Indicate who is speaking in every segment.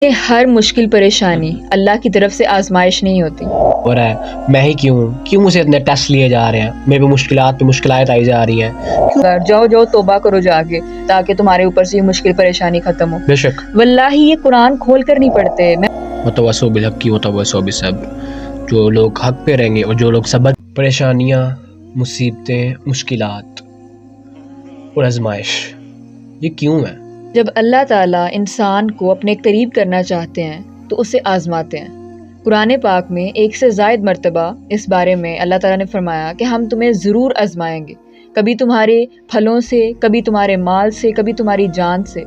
Speaker 1: کہ ہر مشکل پریشانی اللہ کی طرف سے آزمائش نہیں ہوتی.
Speaker 2: ہو رہا ہے میں ہی کیوں مجھے اتنے ٹیسٹ لیے جا رہے ہیں، میرے پہ مشکلات آئی جا رہی ہیں.
Speaker 1: جاؤ توبہ کرو جا کے تاکہ تمہارے اوپر سے یہ مشکل پریشانی ختم ہو.
Speaker 2: بے شک
Speaker 1: واللہ یہ قرآن کھول کر نہیں پڑھتے.
Speaker 2: متوسو بالحق کی متوسو بالصبر، جو لوگ حق پہ رہیں گے اور جو لوگ صبر، پریشانیاں، مصیبتیں، مشکلات اور آزمائش یہ کیوں ہے؟
Speaker 1: جب اللہ تعالیٰ انسان کو اپنے قریب کرنا چاہتے ہیں تو اسے آزماتے ہیں. قرآن پاک میں 1 سے زائد مرتبہ اس بارے میں اللہ تعالیٰ نے فرمایا کہ ہم تمہیں ضرور آزمائیں گے، کبھی تمہارے پھلوں سے، کبھی تمہارے مال سے، کبھی تمہاری جان سے.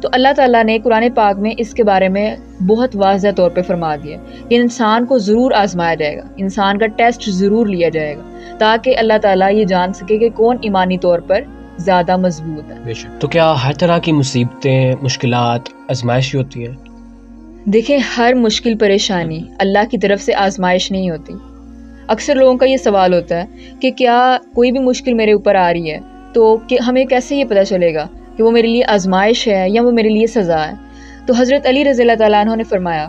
Speaker 1: تو اللہ تعالیٰ نے قرآن پاک میں اس کے بارے میں بہت واضح طور پہ فرما دیا کہ انسان کو ضرور آزمایا جائے گا، انسان کا ٹیسٹ ضرور لیا جائے گا، تاکہ اللہ تعالیٰ یہ جان سکے کہ کون ایمانی طور پر زیادہ مضبوط ہے.
Speaker 2: تو کیا ہر طرح کی مصیبتیں، مشکلات آزمائش ہی ہوتی ہیں؟
Speaker 1: دیکھیں، ہر مشکل پریشانی اللہ کی طرف سے آزمائش نہیں ہوتی. اکثر لوگوں کا یہ سوال ہوتا ہے کہ کیا کوئی بھی مشکل میرے اوپر آ رہی ہے تو ہمیں کیسے یہ پتہ چلے گا کہ وہ میرے لیے آزمائش ہے یا وہ میرے لیے سزا ہے. تو حضرت علی رضی اللہ تعالیٰ عنہ نے فرمایا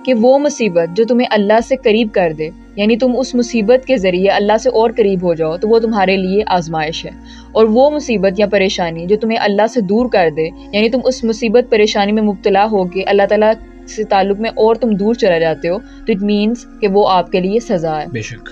Speaker 1: کہ وہ مصیبت جو تمہیں اللہ سے قریب کر دے، یعنی تم اس مصیبت کے ذریعے اللہ سے اور قریب ہو جاؤ، تو وہ تمہارے لیے آزمائش ہے. اور وہ مصیبت یا پریشانی جو تمہیں اللہ سے دور کر دے، یعنی تم اس مصیبت پریشانی میں مبتلا ہو کے اللہ تعالیٰ سے تعلق میں اور تم دور چلا جاتے ہو، تو اٹ مینس کہ وہ آپ کے لیے سزا ہے.
Speaker 2: بے شک.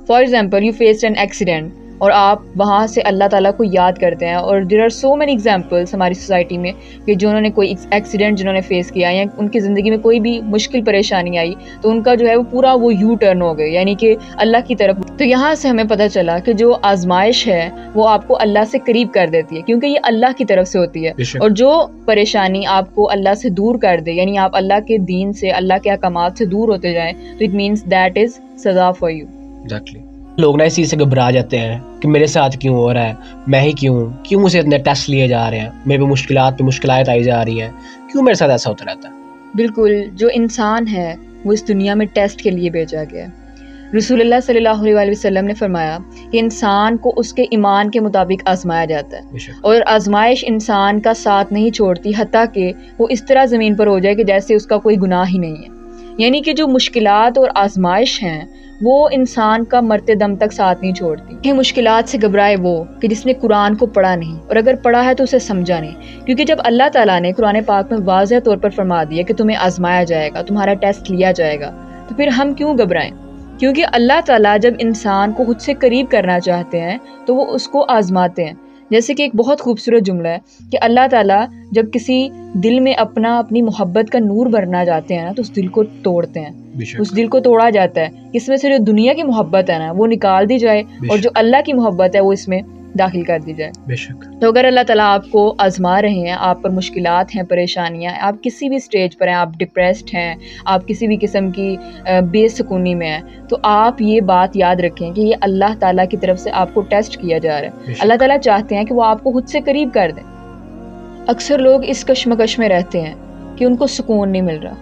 Speaker 1: For example you faced an accident اور آپ وہاں سے اللہ تعالیٰ کو یاد کرتے ہیں، اور there are so many examples ہماری سوسائٹی میں کہ جنہوں نے کوئی ایکسیڈنٹ جنہوں نے فیس کیا یا ان کی زندگی میں کوئی بھی مشکل پریشانی آئی تو ان کا جو ہے وہ پورا وہ یو ٹرن ہو گئے، یعنی کہ اللہ کی طرف. تو یہاں سے ہمیں پتہ چلا کہ جو آزمائش ہے وہ آپ کو اللہ سے قریب کر دیتی ہے، کیونکہ یہ اللہ کی طرف سے ہوتی ہے. اور جو پریشانی آپ کو اللہ سے دور کر دے، یعنی آپ اللہ کے دین سے، اللہ کے احکامات سے دور ہوتے جائیں، تو اٹ مینس دیٹ از سزا فار یو.
Speaker 2: ایگزیکٹلی. لوگ نا اس چیز سے گھبرا جاتے ہیں کہ میرے ساتھ کیوں ہو رہا ہے، میں ہی کیوں مجھے اتنے ٹیسٹ لیے جا رہے ہیں، میرے پہ مشکلات آئی جا رہی ہیں، کیوں میرے ساتھ ایسا ہوتا رہتا ہے؟
Speaker 1: بالکل، جو انسان ہے وہ اس دنیا میں ٹیسٹ کے لیے بھیجا گیا ہے. رسول اللہ صلی اللہ علیہ وسلم نے فرمایا کہ انسان کو اس کے ایمان کے مطابق آزمایا جاتا ہے، اور آزمائش انسان کا ساتھ نہیں چھوڑتی حتیٰ کہ وہ اس طرح زمین پر ہو جائے کہ جیسے اس کا کوئی گناہ ہی نہیں ہے. یعنی کہ جو مشکلات اور آزمائش ہیں وہ انسان کا مرتے دم تک ساتھ نہیں چھوڑتی. کہ مشکلات سے گھبرائے وہ کہ جس نے قرآن کو پڑھا نہیں، اور اگر پڑھا ہے تو اسے سمجھا نہیں. کیونکہ جب اللہ تعالیٰ نے قرآن پاک میں واضح طور پر فرما دیا کہ تمہیں آزمایا جائے گا، تمہارا ٹیسٹ لیا جائے گا، تو پھر ہم کیوں گھبرائیں؟ کیونکہ اللہ تعالیٰ جب انسان کو خود سے قریب کرنا چاہتے ہیں تو وہ اس کو آزماتے ہیں. جیسے کہ ایک بہت خوبصورت جملہ ہے کہ اللہ تعالیٰ جب کسی دل میں اپنی محبت کا نور بھرنا چاہتے ہیں نا تو اس دل کو توڑتے ہیں. اس دل کو توڑا جاتا ہے، اس میں سے جو دنیا کی محبت ہے نا وہ نکال دی جائے اور جو اللہ کی محبت ہے وہ اس میں داخل کر دی جائے.
Speaker 2: بے شک.
Speaker 1: تو اگر اللہ تعالیٰ آپ کو آزما رہے ہیں، آپ پر مشکلات ہیں، پریشانیاں ہیں، آپ کسی بھی سٹیج پر ہیں، آپ ڈپریسڈ ہیں، آپ کسی بھی قسم کی بے سکونی میں ہیں، تو آپ یہ بات یاد رکھیں کہ یہ اللہ تعالیٰ کی طرف سے آپ کو ٹیسٹ کیا جا رہا ہے. اللہ تعالیٰ چاہتے ہیں کہ وہ آپ کو خود سے قریب کر دیں. اکثر لوگ اس کشمکش میں رہتے ہیں کہ ان کو سکون نہیں مل رہا.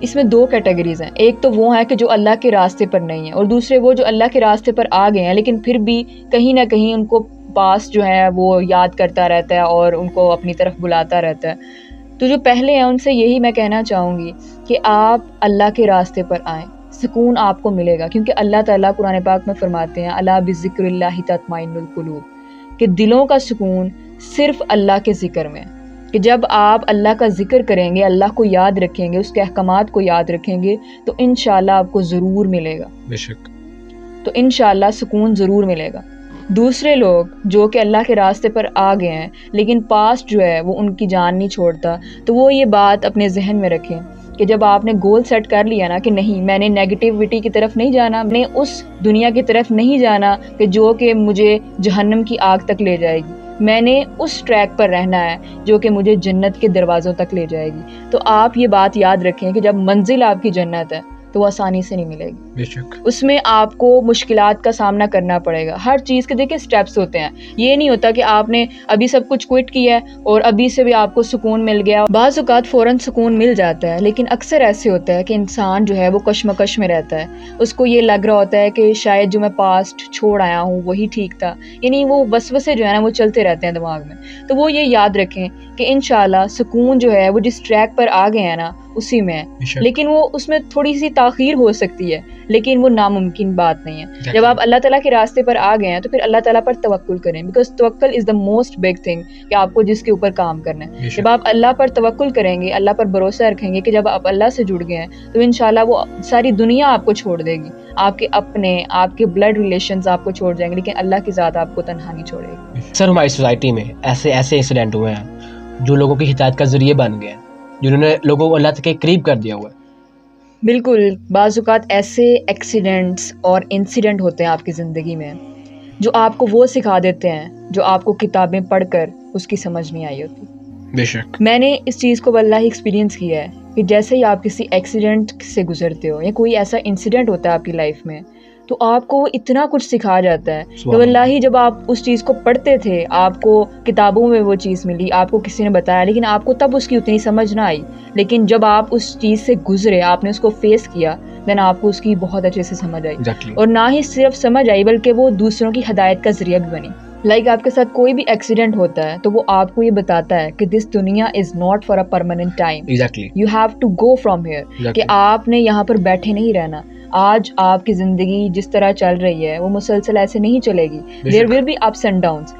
Speaker 1: اس میں 2 کیٹیگریز ہیں. ایک تو وہ ہیں کہ جو اللہ کے راستے پر نہیں ہیں، اور دوسرے وہ جو اللہ کے راستے پر آ گئے ہیں لیکن پھر بھی کہیں نہ کہیں ان کو پاس جو ہے وہ یاد کرتا رہتا ہے اور ان کو اپنی طرف بلاتا رہتا ہے. تو جو پہلے ہیں ان سے یہی میں کہنا چاہوں گی کہ آپ اللہ کے راستے پر آئیں، سکون آپ کو ملے گا. کیونکہ اللہ تعالیٰ قرآن پاک میں فرماتے ہیں الا بذکر اللہ تطمئن القلوب، کہ دلوں کا سکون صرف اللہ کے ذکر میں ہے. کہ جب آپ اللہ کا ذکر کریں گے، اللہ کو یاد رکھیں گے، اس کے احکامات کو یاد رکھیں گے، تو انشاءاللہ آپ کو ضرور ملے گا.
Speaker 2: بے شک.
Speaker 1: تو انشاءاللہ سکون ضرور ملے گا. دوسرے لوگ جو کہ اللہ کے راستے پر آ گئے ہیں لیکن پاسٹ جو ہے وہ ان کی جان نہیں چھوڑتا، تو وہ یہ بات اپنے ذہن میں رکھیں کہ جب آپ نے گول سیٹ کر لیا نا کہ نہیں، میں نے نیگیٹیوٹی کی طرف نہیں جانا، میں نے اس دنیا کی طرف نہیں جانا کہ جو کہ مجھے جہنم کی آگ تک لے جائے گی، میں نے اس ٹریک پر رہنا ہے جو کہ مجھے جنت کے دروازوں تک لے جائے گی. تو آپ یہ بات یاد رکھیں کہ جب منزل آپ کی جنت ہے تو وہ آسانی سے نہیں ملے گی.
Speaker 2: بے شک.
Speaker 1: اس میں آپ کو مشکلات کا سامنا کرنا پڑے گا. ہر چیز کے دیکھیں اسٹیپس ہوتے ہیں. یہ نہیں ہوتا کہ آپ نے ابھی سب کچھ کوئٹ کیا ہے اور ابھی سے بھی آپ کو سکون مل گیا. بعض اوقات فوراً سکون مل جاتا ہے، لیکن اکثر ایسے ہوتا ہے کہ انسان جو ہے وہ کشمکش میں رہتا ہے. اس کو یہ لگ رہا ہوتا ہے کہ شاید جو میں پاسٹ چھوڑ آیا ہوں وہی ٹھیک تھا. یعنی وہ وسوسے جو ہے نا وہ چلتے رہتے ہیں دماغ میں. تو وہ یہ یاد رکھیں کہ انشاءاللہ سکون جو ہے وہ جس ٹریک پر آ گئے ہیں نا اسی میں ہے. لیکن وہ اس میں تھوڑی سی تاخیر ہو سکتی ہے، لیکن وہ ناممکن بات نہیں ہے. جب آپ اللہ تعالیٰ کے راستے پر آ گئے ہیں تو پھر اللہ تعالیٰ پر توکل کریں، بیکاز توکل از دا موسٹ بگ تھنگ کہ آپ کو جس کے اوپر کام کرنا ہے. جب آپ اللہ پر توکل کریں گے، اللہ پر بھروسہ رکھیں گے کہ جب آپ اللہ سے جڑ گئے ہیں تو انشاءاللہ وہ ساری دنیا آپ کو چھوڑ دے گی. آپ کے اپنے، آپ کے بلڈ ریلیشنز آپ کو چھوڑ جائیں گے، لیکن اللہ کی ذات آپ کو تنہا نہیں چھوڑے گی.
Speaker 2: سر ہماری سوسائٹی میں ایسے انسیڈنٹ ہوئے ہیں جو لوگوں کی ہدایت کا ذریعہ بن گئے ہیں، جنہوں نے لوگوں کو اللہ تک کے قریب کر دیا ہوا ہے.
Speaker 1: بالکل. بعض اوقات ایسے ایکسیڈنٹس اور انسیڈنٹ ہوتے ہیں آپ کی زندگی میں جو آپ کو وہ سکھا دیتے ہیں جو آپ کو کتابیں پڑھ کر اس کی سمجھ نہیں آئی ہوتی.
Speaker 2: بے شک.
Speaker 1: میں نے اس چیز کو واللہ ایکسپیرینس کیا ہے کہ جیسے ہی آپ کسی ایکسیڈنٹ سے گزرتے ہو یا کوئی ایسا انسیڈنٹ ہوتا ہے آپ کی لائف میں تو آپ کو اتنا کچھ سکھا جاتا ہے کہ واللہ جب آپ اس چیز کو پڑھتے تھے، آپ کو کتابوں میں وہ چیز ملی، آپ کو کسی نے بتایا، لیکن آپ کو تب اس کی اتنی سمجھ نہ آئی. لیکن جب آپ اس چیز سے گزرے، آپ نے اس کو فیس کیا، دین آپ کو اس کی بہت اچھے سے سمجھ آئی. اور نہ ہی صرف سمجھ آئی بلکہ وہ دوسروں کی ہدایت کا ذریعہ بھی بنی. لائک آپ کے ساتھ کوئی بھی ایکسیڈنٹ ہوتا ہے تو وہ آپ کو یہ بتاتا ہے کہ this duniya is not for a permanent time. You have to go from here, کہ آپ نے یہاں پر بیٹھے نہیں رہنا. آج آپ کی زندگی جس طرح چل رہی ہے وہ مسلسل ایسے نہیں چلے گی. There will be ups and downs.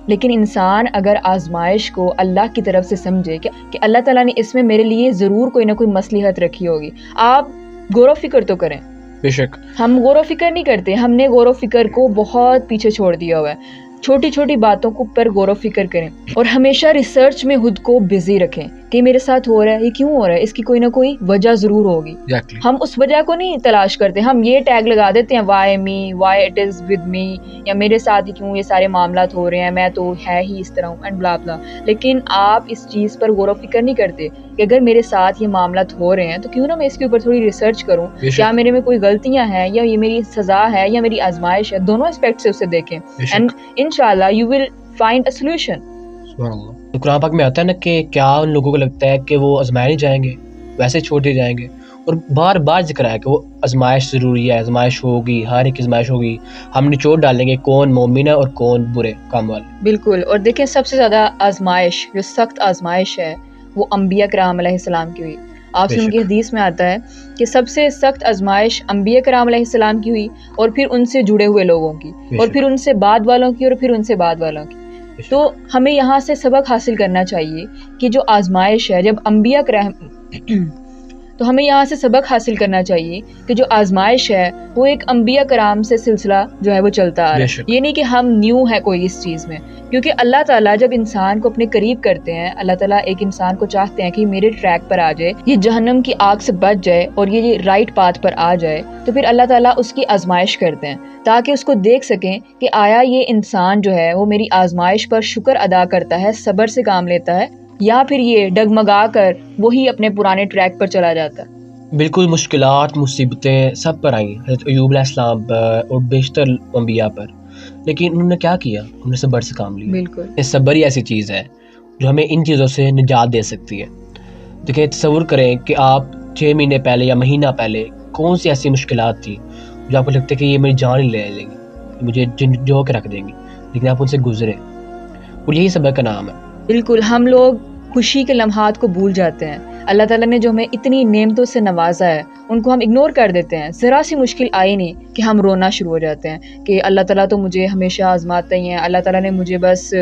Speaker 1: لیکن انسان اگر آزمائش کو اللہ کی طرف سے سمجھے کہ اللہ تعالیٰ نے اس میں میرے لیے ضرور کوئی نہ کوئی مصلحت رکھی ہوگی. آپ غور و فکر تو کریں.
Speaker 2: بے شک.
Speaker 1: ہم غور و فکر نہیں کرتے. ہم نے غور و فکر کو بہت پیچھے چھوڑ دیا ہوا ہے. چھوٹی چھوٹی باتوں کو پر غور و فکر کریں اور ہمیشہ ریسرچ میں خود کو بزی رکھیں کہ میرے ساتھ ہو رہا ہے، یہ کیوں ہو رہا ہے، اس کی کوئی نہ کوئی وجہ ضرور ہوگی. ہم اس وجہ کو نہیں تلاش کرتے. ہم یہ ٹیگ لگا دیتے ہیں Y me, why it is with me, یا میرے ساتھ ہی کیوں یہ سارے معاملات ہو رہے ہیں، میں تو ہے ہی اس طرح ہوں اینڈ بلا بلا. لیکن آپ اس چیز پر غور و فکر نہیں کرتے کہ اگر میرے ساتھ یہ معاملات ہو رہے ہیں تو کیوں نہ میں اس کے اوپر تھوڑی ریسرچ کروں، کیا میرے میں کوئی غلطیاں ہیں یا یہ میری سزا ہے یا میری آزمائش ہے. دونوں اسپیکٹ سے اسے دیکھیں اینڈ انشاءاللہ you will find a solution.
Speaker 2: تو قرآن پاک میں آتا ہے نا کہ کیا ان لوگوں کو لگتا ہے کہ وہ آزمائے نہیں جائیں گے، ویسے چھوڑے جائیں گے. اور بار بار ذکر ہے کہ وہ آزمائش ضروری ہے، آزمائش ہوگی، ہر ایک آزمائش ہوگی. ہم نچوڑ ڈالیں گے کون مومن ہے اور کون برے کام والے.
Speaker 1: بالکل. اور دیکھیں سب سے زیادہ آزمائش، جو سخت آزمائش ہے وہ انبیاء کرام علیہ السلام کی ہوئی. آپ سے ان کی حدیث میں آتا ہے کہ سب سے سخت آزمائش انبیاء کرام علیہ السلام کی ہوئی، اور پھر ان سے جڑے ہوئے لوگوں کی، اور پھر ان سے بعد والوں کی، اور پھر ان سے بعد والوں کی. تو ہمیں یہاں سے سبق حاصل کرنا چاہیے کہ جو آزمائش ہے، جب انبیاء تو ہمیں یہاں سے سبق حاصل کرنا چاہیے کہ جو آزمائش ہے وہ ایک انبیاء کرام سے سلسلہ جو ہے وہ چلتا آ رہا ہے. یہ نہیں کہ ہم نیو ہے کوئی اس چیز میں، کیونکہ اللہ تعالیٰ جب انسان کو اپنے قریب کرتے ہیں، اللہ تعالیٰ ایک انسان کو چاہتے ہیں کہ میرے ٹریک پر آ جائے، یہ جہنم کی آگ سے بچ جائے اور یہ رائٹ پاتھ پر آ جائے، تو پھر اللہ تعالیٰ اس کی آزمائش کرتے ہیں تاکہ اس کو دیکھ سکیں کہ آیا یہ انسان جو ہے وہ میری آزمائش پر شکر ادا کرتا ہے، صبر سے کام لیتا ہے، یا پھر یہ ڈگمگا کر وہی اپنے پرانے ٹریک پر چلا جاتا ہے.
Speaker 2: بالکل. مشکلات، مصیبتیں سب پر آئیں، حضرت ایوب علیہ السلام پر اور بیشتر انبیاء پر، لیکن انہوں نے کیا کیا؟ انہوں نے صبر سے کام لیا.
Speaker 1: بالکل.
Speaker 2: صبر ہی ایسی چیز ہے جو ہمیں ان چیزوں سے نجات دے سکتی ہے. دیکھیں، تصور کریں کہ آپ 6 مہینے پہلے یا مہینہ پہلے کون سی ایسی مشکلات تھی جو آپ کو لگتا ہے کہ یہ میری جان ہی لے لیں گی، مجھے جو کے رکھ دیں گی، لیکن آپ ان سے گزرے، اور یہی صبر کا نام ہے.
Speaker 1: بالکل. ہم لوگ خوشی کے لمحات کو بھول جاتے ہیں. اللہ تعالیٰ نے جو ہمیں اتنی نعمتوں سے نوازا ہے ان کو ہم اگنور کر دیتے ہیں. ذرا سی مشکل آئی نہیں کہ ہم رونا شروع ہو جاتے ہیں کہ اللہ تعالیٰ تو مجھے ہمیشہ آزماتے ہی ہیں، اللہ تعالیٰ نے مجھے بس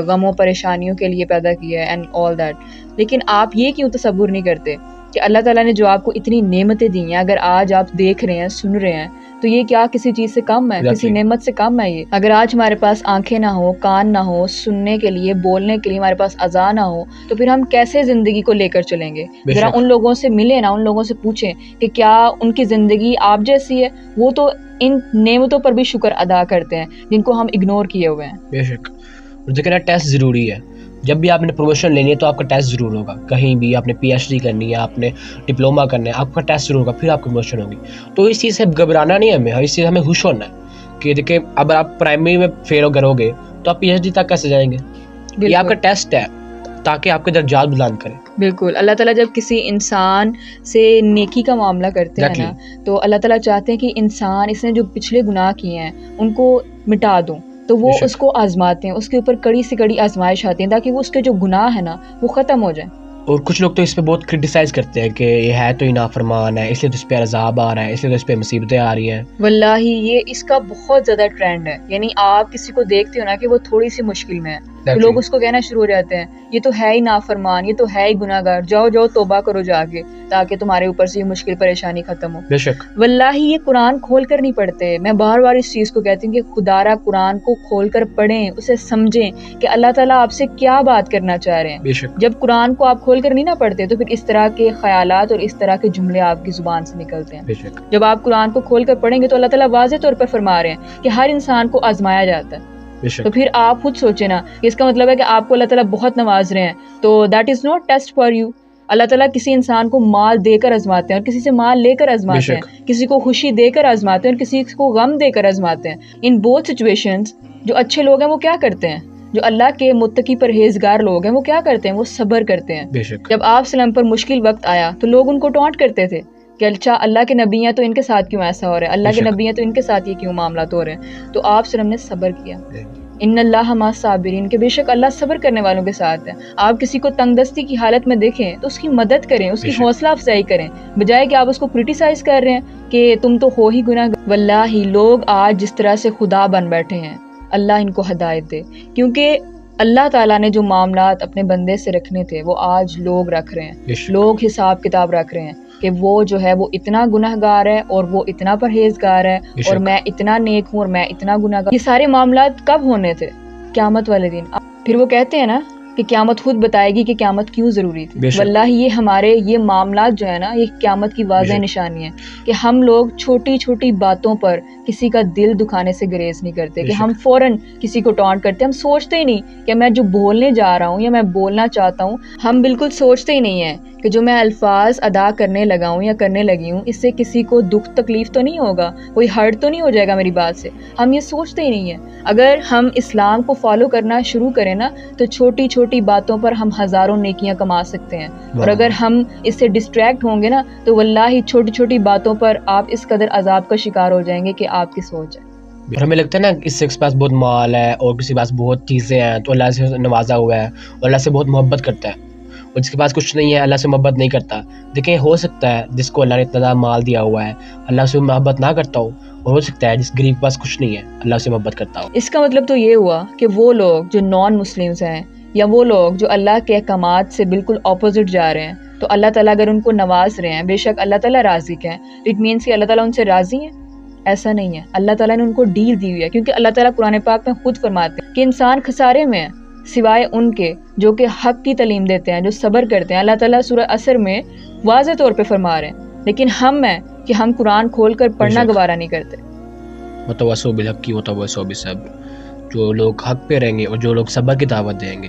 Speaker 1: غموں پریشانیوں کے لیے پیدا کیا ہے اینڈ آل دیٹ. لیکن آپ یہ کیوں تصور نہیں کرتے کہ اللہ تعالیٰ نے جو آپ کو اتنی نعمتیں دی ہیں، اگر آج آپ دیکھ رہے ہیں، سن رہے ہیں، تو یہ کیا کسی چیز سے کم ہے؟ کسی نعمت سے کم ہے یہ؟ اگر آج ہمارے پاس آنکھیں نہ ہو، کان نہ ہو، سننے کے لیے، بولنے کے لیے ہمارے پاس اذا نہ ہو، تو پھر ہم کیسے زندگی کو لے کر چلیں گے؟ ذرا ان لوگوں سے ملیں نا، ان لوگوں سے پوچھیں کہ کیا ان کی زندگی آپ جیسی ہے؟ وہ تو ان نعمتوں پر بھی شکر ادا کرتے ہیں جن کو ہم اگنور کیے ہوئے ہیں.
Speaker 2: بے شک. اور دیکھنا ٹیسٹ ضروری ہے. جب بھی آپ نے پروموشن لینی ہے تو آپ کا ٹیسٹ ضرور ہوگا، کہیں بھی آپ نے پی ایچ ڈی کرنی ہے، آپ نے ڈپلوما کرنا ہے، آپ کا ٹیسٹ ضرور ہوگا، پھر آپ کی پروموشن ہوگی. تو اس چیز سے گھبرانا نہیں ہے ہمیں، اس چیز ہمیں خوش ہونا ہے کہ دیکھیں اگر آپ پرائمری میں فیل کرو گے تو آپ پی ایچ ڈی تک کیسے جائیں گے. یہ آپ کا ٹیسٹ ہے تاکہ آپ کے درجات بلند کریں.
Speaker 1: بالکل. اللہ تعالیٰ جب کسی انسان سے نیکی کا معاملہ کرتے ہیں نا تو اللہ تعالیٰ چاہتے ہیں کہ انسان اس نے جو پچھلے گناہ کیے ہیں ان کو مٹا دوں، تو وہ اس کو آزماتے ہیں، اس کے اوپر کڑی سے کڑی آزمائش آتی ہیں تاکہ وہ اس کے جو گناہ ہے نا وہ ختم ہو جائیں.
Speaker 2: اور کچھ لوگ تو اس پہ بہت کرٹیسائز کرتے ہیں کہ یہ ہے تو ہی نافرمان ہے، اس لیے تو اس پہ عذاب آ رہا ہے، اس لیے تو اس پہ مصیبتیں آ رہی ہیں.
Speaker 1: واللہ یہ اس کا بہت زیادہ ٹرینڈ ہے. یعنی آپ کسی کو دیکھتے ہو نا کہ وہ تھوڑی سی مشکل میں ہے تو لوگ اس کو کہنا شروع ہو جاتے ہیں یہ تو ہے ہی نافرمان، یہ تو ہے ہی گناہ گار، جاؤ جاؤ توبہ کرو جا کے تاکہ تمہارے اوپر سے یہ مشکل پریشانی ختم ہو.
Speaker 2: بے شک
Speaker 1: واللہ یہ قرآن کھول کر نہیں پڑھتے. میں بار بار اس چیز کو کہتی ہوں کہ خدا را قرآن کو کھول کر پڑھیں، اسے سمجھیں کہ اللہ تعالیٰ آپ سے کیا بات کرنا چاہ رہے ہیں. جب قرآن کو آپ کھول کر نہیں نہ پڑھتے تو پھر اس طرح کے خیالات اور اس طرح کے جملے آپ کی زبان سے نکلتے ہیں. جب آپ قرآن کو کھول کر پڑھیں گے تو اللہ تعالیٰ واضح طور پر فرما رہے ہیں کہ ہر انسان کو آزمایا جاتا ہے. تو پھر آپ خود سوچیں نا کہ اس کا مطلب ہے کہ آپ کو اللہ تعالیٰ بہت نواز رہے ہیں، تو that is not test for you. اللہ تعالیٰ کسی انسان کو مال دے کر آزماتے ہیں اور کسی سے مال لے کر آزماتے ہیں، کسی کو خوشی دے کر آزماتے ہیں اور کسی کو غم دے کر آزماتے ہیں. ان بوتھ سچویشنز جو اچھے لوگ ہیں وہ کیا کرتے ہیں، جو اللہ کے متقی پرہیزگار لوگ ہیں وہ کیا کرتے ہیں، وہ صبر کرتے ہیں. جب آپ سلم پر مشکل وقت آیا تو لوگ ان کو ٹونٹ کرتے تھے کہ اچھا اللہ کے نبی ہیں تو ان کے ساتھ کیوں ایسا ہو رہا ہے، اللہ کے نبی ہیں تو ان کے ساتھ یہ کیوں معاملات ہو رہے ہیں. تو آپ سلم نے صبر کیا. ان اللہ مع الصابرین، کہ بے شک اللہ صبر کرنے والوں کے ساتھ ہے. آپ کسی کو تنگ دستی کی حالت میں دیکھیں تو اس کی مدد کریں، اس کی حوصلہ افزائی کریں، بجائے کہ آپ اس کو کرٹیسائز کر رہے ہیں کہ تم تو ہو ہی گناہ. واللہ لوگ آج جس طرح سے خدا بن بیٹھے ہیں اللہ ان کو ہدایت دے، کیونکہ اللہ تعالیٰ نے جو معاملات اپنے بندے سے رکھنے تھے وہ آج لوگ رکھ رہے ہیں. لوگ حساب کتاب رکھ رہے ہیں کہ وہ جو ہے وہ اتنا گناہ گار ہے اور وہ اتنا پرہیزگار ہے اور میں اتنا نیک ہوں اور میں اتنا گناہ گار. یہ سارے معاملات کب ہونے تھے؟ قیامت والے دن. پھر وہ کہتے ہیں نا کہ قیامت خود بتائے گی کہ قیامت کیوں ضروری تھی. واللہ یہ معاملات جو ہے نا یہ قیامت کی واضح نشانی ہے کہ ہم لوگ چھوٹی چھوٹی باتوں پر کسی کا دل دکھانے سے گریز نہیں کرتے، کہ ہم فوراً کسی کو ٹانٹ کرتے. ہم سوچتے ہی نہیں کہ میں جو بولنے جا رہا ہوں یا میں بولنا چاہتا ہوں، ہم بالکل سوچتے ہی نہیں ہیں کہ جو میں الفاظ ادا کرنے لگا ہوں یا کرنے لگی ہوں اس سے کسی کو دکھ تکلیف تو نہیں ہوگا، کوئی ہرٹ تو نہیں ہو جائے گا میری بات سے. ہم یہ سوچتے ہی نہیں ہیں. اگر ہم اسلام کو فالو کرنا شروع کریں نا تو چھوٹی چھوٹی باتوں پر ہم ہزاروں نیکیاں کما سکتے ہیں. اور اگر ہم اس سے ڈسٹریکٹ ہوں گے نا تو واللہ چھوٹی چھوٹی باتوں پر آپ اس قدر عذاب کا شکار ہو جائیں گے کہ آپ کی سوچ ہے.
Speaker 2: اور ہمیں لگتا ہے نا اس سے پاس بہت مال ہے اور کسی کے پاس بہت چیزیں ہیں تو اللہ سے نوازا ہوا ہے اور اللہ سے بہت محبت کرتا ہے، اور جس کے پاس کچھ نہیں ہے اللہ سے محبت نہیں کرتا. دیکھیں ہو سکتا ہے جس کو اللہ نے اتنا زیادہ مال دیا ہوا ہے اللہ سے محبت نہ کرتا ہو، اور ہو سکتا ہے جس غریب کے پاس کچھ نہیں ہے اللہ سے محبت کرتا ہو.
Speaker 1: اس کا مطلب تو یہ ہوا کہ وہ لوگ جو نان مسلمز ہیں یا وہ لوگ جو اللہ کے احکامات سے بالکل اپوزٹ جا رہے ہیں تو اللہ تعالیٰ اگر ان کو نواز رہے ہیں، بے شک اللہ تعالیٰ راضی ہیں، اٹ مینس کہ اللہ تعالیٰ ان سے راضی ہیں. ایسا نہیں ہے. اللہ تعالیٰ نے ان کو ڈیل دی ہوئی ہے، کیونکہ اللہ تعالیٰ قرآن پاک میں خود فرماتے ہیں کہ انسان خسارے میں ہے سوائے ان کے جو کہ حق کی تعلیم دیتے ہیں، جو صبر کرتے ہیں. اللہ تعالیٰ سورہ عصر میں واضح طور پہ فرما رہے ہیں، لیکن ہم ہیں کہ ہم قرآن کھول کر پڑھنا گوارا نہیں کرتے.
Speaker 2: وتواصوا بالحق وتواصوا بالصبر. جو لوگ حق پہ رہیں گے اور جو لوگ صبر کی دعوت دیں گے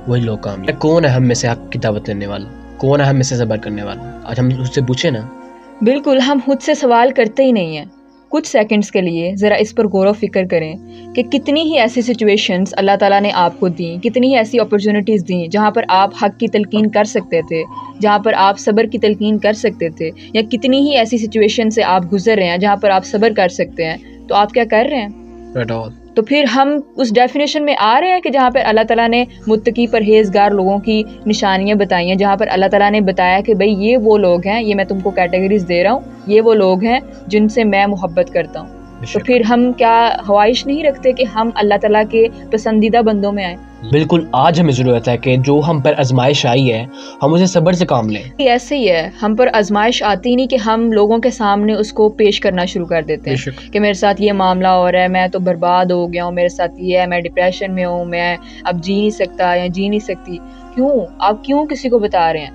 Speaker 2: وہی لوگ کامیاب. کون ہے ہم میں سے حق کی دعوت دینے والا؟ کون ہے ہم میں سے صبر کرنے والا؟ آج ہم اس سے پوچھیں نا.
Speaker 1: بالکل ہم خود سے سوال کرتے ہی نہیں ہیں. کچھ سیکنڈز کے لیے ذرا اس پر غور و فکر کریں کہ کتنی ہی ایسی سچویشنز اللہ تعالیٰ نے آپ کو دیں، کتنی ہی ایسی اپرچونٹیز دیں جہاں پر آپ حق کی تلقین کر سکتے تھے، جہاں پر آپ صبر کی تلقین کر سکتے تھے، یا کتنی ہی ایسی سچویشن سے آپ گزر رہے ہیں جہاں پر آپ صبر کر سکتے ہیں، تو آپ کیا کر رہے ہیں؟ تو پھر ہم اس ڈیفینیشن میں آ رہے ہیں کہ جہاں پر اللہ تعالیٰ نے متقی پرہیزگار لوگوں کی نشانیاں بتائی ہیں، جہاں پر اللہ تعالیٰ نے بتایا کہ بھئی یہ وہ لوگ ہیں، یہ میں تم کو کیٹیگریز دے رہا ہوں، یہ وہ لوگ ہیں جن سے میں محبت کرتا ہوں. تو پھر ہم کیا خواہش نہیں رکھتے کہ ہم اللہ تعالیٰ کے پسندیدہ بندوں میں آئیں؟
Speaker 2: بالکل. آج ہمیں ضرورت ہے کہ جو ہم پر آزمائش آئی ہے ہم اسے صبر سے کام لیں.
Speaker 1: ایسے ہی ہے، ہم پر آزمائش آتی نہیں کہ ہم لوگوں کے سامنے اس کو پیش کرنا شروع کر دیتے ہیں کہ میرے ساتھ یہ معاملہ ہو رہا ہے، میں تو برباد ہو گیا ہوں، میرے ساتھ یہ ہے، میں ڈپریشن میں ہوں، میں اب جی نہیں سکتا یا جی نہیں سکتی. کیوں؟ آپ کیوں کسی کو بتا رہے ہیں؟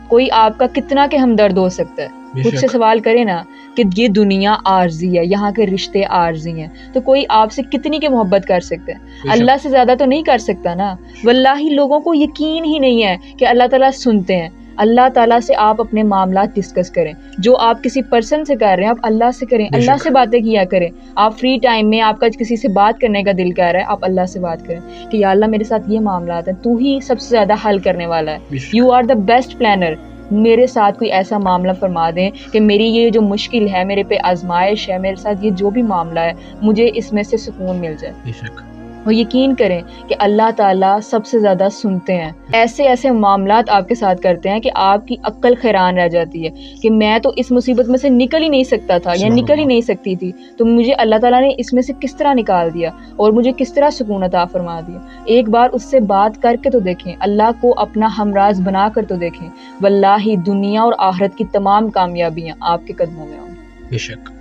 Speaker 1: کوئی آپ کا کتنا کہ ہمدرد ہو سکتا ہے، خود سے سوال کریں نا کہ یہ دنیا عارضی ہے، یہاں کے رشتے عارضی ہیں، تو کوئی آپ سے کتنی کی محبت کر سکتے ہیں؟ اللہ سے زیادہ تو نہیں کر سکتا نا۔ واللہ لوگوں کو یقین ہی نہیں ہے کہ اللہ تعالیٰ سنتے ہیں۔ اللہ تعالیٰ سے آپ اپنے معاملات ڈسکس کریں، جو آپ کسی پرسن سے کر رہے ہیں آپ اللہ سے کریں، اللہ سے باتیں کیا کریں۔ آپ فری ٹائم میں آپ کا کسی سے بات کرنے کا دل کر رہا ہے، آپ اللہ سے بات کریں کہ یا اللہ میرے ساتھ یہ معاملات ہیں، تو ہی سب سے زیادہ حل کرنے والا ہے، you are the best planner, میرے ساتھ کوئی ایسا معاملہ فرما دیں کہ میری یہ جو مشکل ہے، میرے پہ آزمائش ہے، میرے ساتھ یہ جو بھی معاملہ ہے، مجھے اس میں سے سکون مل جائے۔ اور یقین کریں کہ اللہ تعالیٰ سب سے زیادہ سنتے ہیں۔ ایسے ایسے معاملات آپ کے ساتھ کرتے ہیں کہ آپ کی عقل حیران رہ جاتی ہے کہ میں تو اس مصیبت میں سے نکل ہی نہیں سکتا تھا یا نکل ہی نہیں سکتی تھی، تو مجھے اللہ تعالیٰ نے اس میں سے کس طرح نکال دیا اور مجھے کس طرح سکون عطا فرما دیا۔ ایک بار اس سے بات کر کے تو دیکھیں، اللہ کو اپنا ہمراز بنا کر تو دیکھیں، واللہ دنیا اور آخرت کی تمام کامیابیاں آپ کے قدموں میں ہوں۔
Speaker 2: بے شک۔